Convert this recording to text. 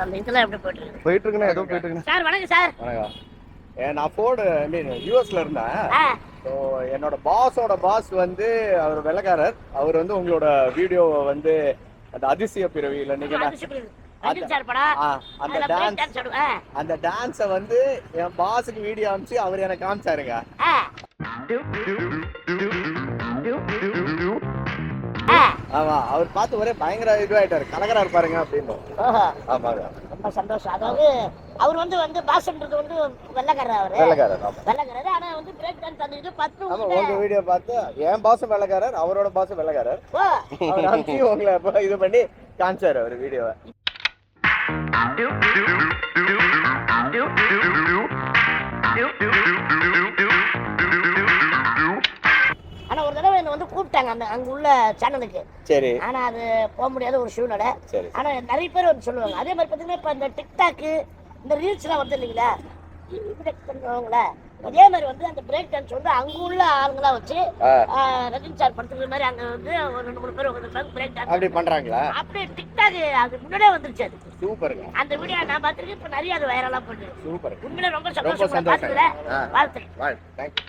அந்த இதெல்லாம் எப்படி போயிட்டு இருக்கு? போயிட்டு இருக்குண்ணா, ஏதோ போயிட்டு இருக்குண்ணா. சார் வணக்கம் சார். வணக்கம். நான் ஃபோர்டு யூஎஸ்ல இருந்தேன். ஸோ என்னோட பாஸோட பாஸ் வந்து அவர் வெள்ளக்காரர். அவர் வந்து உங்களோட வீடியோவை வந்து அந்த அதிசய பிறவியில் நீங்க அந்த டான்ஸை வந்து என் பாஸுக்கு வீடியோ அனுப்பிச்சு அவர் எனக்கு காமிச்சாருங்க. ஆமா, அவர் பார்த்து ஒரே பயங்கர இதுவாயிட்டாரு, கலகரா இருப்பாருங்க அப்படின்னு. ஆமாங்க, ரொம்ப சந்தோஷம். அதாவது அவர் வந்து பாஸ்ன்றது வந்து வெள்ளக்காரர். ஆனா வந்து பிரேக் டான்ஸ் பண்ணிட்டு 10 உங்க வீடியோ பார்த்து என் பாஸும் வெள்ளக்காரர், அவரோட பாஸும் வெள்ளக்காரர். உங்களை இது பண்ணி காமிச்சாரு அவர் வீடியோவை. ஆனா ஒரு தடவை என்ன வந்து கூப்பிட்டாங்க அங்க உள்ள சேனலுக்கு. சரி. ஆனா அது போக முடியாத ஒரு சூழ்நிலை. ஆனா நிறைய பேர் வந்து சொல்லுவாங்க. அதே மாதிரி பாத்தீங்கன்னா இப்ப இந்த டிக்டாக் இந்த ரீல்ஸ் எல்லாம் வந்து இல்லைங்களா, அதே மாதிரி வந்து அந்த பிரேக் டான்ஸ் வந்து அங்க உள்ள ஆளுங்களா வச்சு ரஜினி சார் படுத்துற மாதிரி அங்க வந்து ஒரு 2-3 பேர் உட்கார்ந்து பிரேக் டான்ஸ் அப்படி பண்றாங்களா? அப்படியே டிக்டாக் அது முன்னாடியே வந்துருச்சு. அது சூப்பருங்க. அந்த வீடியோ நான் பார்த்திருக்கேன். இப்ப நிறைய அது வைரலா போகுது. சூப்பர். உண்மையிலே ரொம்ப சந்தோஷம். வாழ்த்துக்கள். தேங்க்யூ.